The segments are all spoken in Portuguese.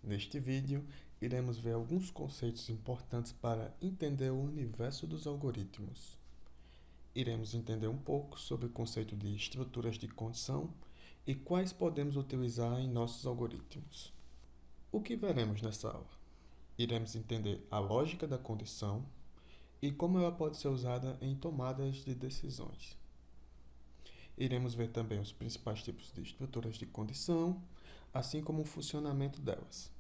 Neste vídeo, iremos ver alguns conceitos importantes para entender o universo dos algoritmos. Iremos entender um pouco sobre o conceito de estruturas de condição e quais podemos utilizar em nossos algoritmos. O que veremos nessa aula? Iremos entender a lógica da condição e como ela pode ser usada em tomadas de decisões. Iremos ver também os principais tipos de estruturas de condição, assim como o funcionamento delas.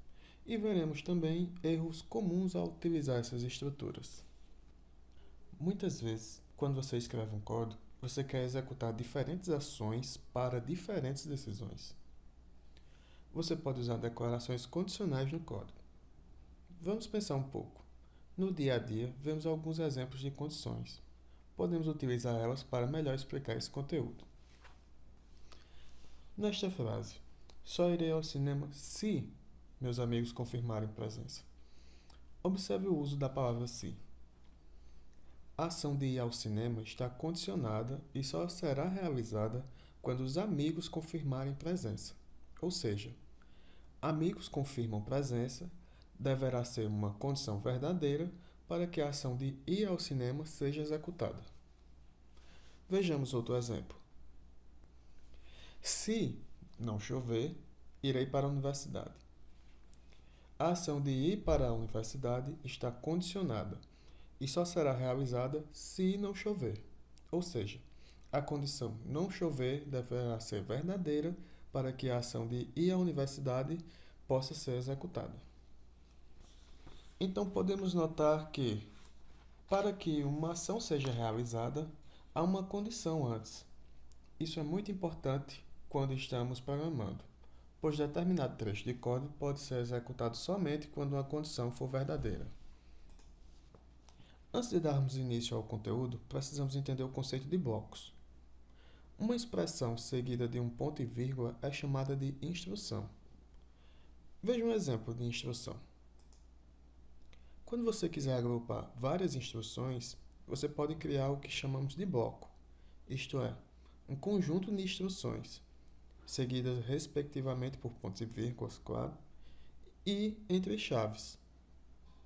E veremos também erros comuns ao utilizar essas estruturas. Muitas vezes, quando você escreve um código, você quer executar diferentes ações para diferentes decisões. Você pode usar declarações condicionais no código. Vamos pensar um pouco. No dia a dia, vemos alguns exemplos de condições. Podemos utilizar elas para melhor explicar esse conteúdo. Nesta frase, só irei ao cinema se meus amigos confirmarem presença. Observe o uso da palavra se. A ação de ir ao cinema está condicionada e só será realizada quando os amigos confirmarem presença. Ou seja, amigos confirmam presença deverá ser uma condição verdadeira para que a ação de ir ao cinema seja executada. Vejamos outro exemplo. Se não chover, irei para a universidade. A ação de ir para a universidade está condicionada e só será realizada se não chover. Ou seja, a condição não chover deverá ser verdadeira para que a ação de ir à universidade possa ser executada. Então podemos notar que, para que uma ação seja realizada, há uma condição antes. Isso é muito importante quando estamos programando, pois determinado trecho de código pode ser executado somente quando uma condição for verdadeira. Antes de darmos início ao conteúdo, precisamos entender o conceito de blocos. Uma expressão seguida de um ponto e vírgula é chamada de instrução. Veja um exemplo de instrução. Quando você quiser agrupar várias instruções, você pode criar o que chamamos de bloco, isto é, um conjunto de instruções, seguidas respectivamente por pontos e vírgulas, claro, e entre chaves.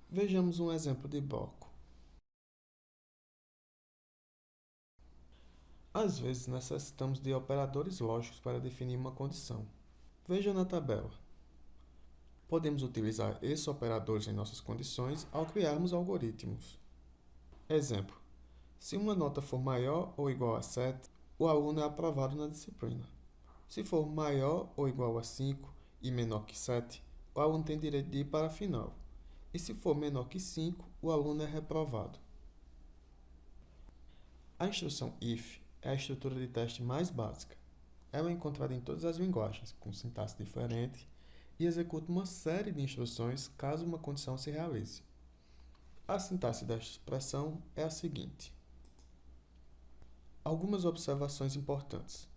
Vejamos um exemplo de bloco. Às vezes necessitamos de operadores lógicos para definir uma condição. Veja na tabela. Podemos utilizar esses operadores em nossas condições ao criarmos algoritmos. Exemplo: se uma nota for maior ou igual a 7, o aluno é aprovado na disciplina. Se for maior ou igual a 5 e menor que 7, o aluno tem direito de ir para a final. E se for menor que 5, o aluno é reprovado. A instrução if é a estrutura de teste mais básica. Ela é encontrada em todas as linguagens, com sintaxe diferente, e executa uma série de instruções caso uma condição se realize. A sintaxe desta expressão é a seguinte. Algumas observações importantes.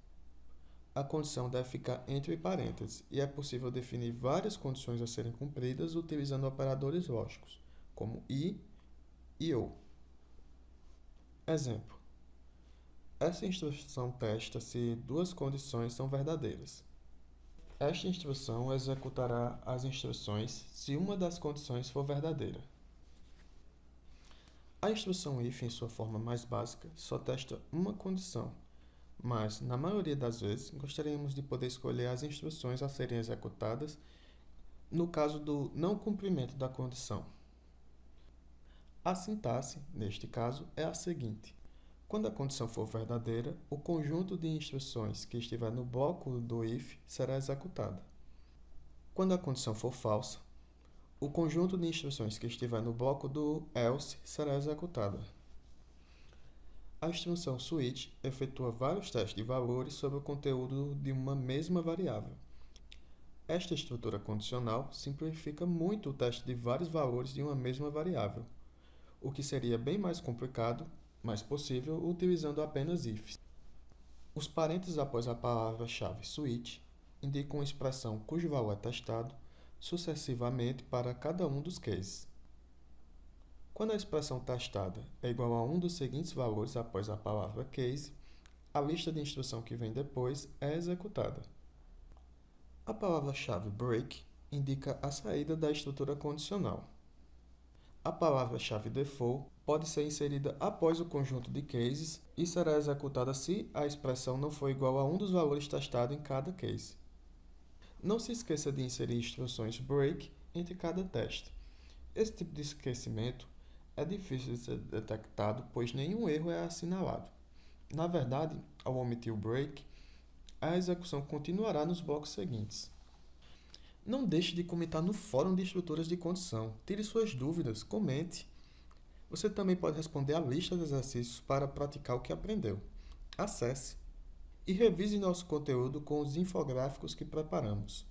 A condição deve ficar entre parênteses e é possível definir várias condições a serem cumpridas utilizando operadores lógicos, como e ou. Exemplo: essa instrução testa se duas condições são verdadeiras. Esta instrução executará as instruções se uma das condições for verdadeira. A instrução if, em sua forma mais básica, só testa uma condição, mas, na maioria das vezes, gostaríamos de poder escolher as instruções a serem executadas no caso do não cumprimento da condição. A sintaxe, neste caso, é a seguinte. Quando a condição for verdadeira, o conjunto de instruções que estiver no bloco do if será executado. Quando a condição for falsa, o conjunto de instruções que estiver no bloco do else será executado. A instrução switch efetua vários testes de valores sobre o conteúdo de uma mesma variável. Esta estrutura condicional simplifica muito o teste de vários valores de uma mesma variável, o que seria bem mais complicado, mas possível utilizando apenas ifs. Os parênteses após a palavra-chave switch indicam uma expressão cujo valor é testado sucessivamente para cada um dos cases. Quando a expressão testada é igual a um dos seguintes valores após a palavra case, a lista de instrução que vem depois é executada. A palavra-chave break indica a saída da estrutura condicional. A palavra-chave default pode ser inserida após o conjunto de cases e será executada se a expressão não for igual a um dos valores testados em cada case. Não se esqueça de inserir instruções break entre cada teste. Esse tipo de esquecimento é difícil de ser detectado, pois nenhum erro é assinalado. Na verdade, ao omitir o break, a execução continuará nos blocos seguintes. Não deixe de comentar no fórum de estruturas de condição. Tire suas dúvidas, comente. Você também pode responder a lista de exercícios para praticar o que aprendeu. Acesse e revise nosso conteúdo com os infográficos que preparamos.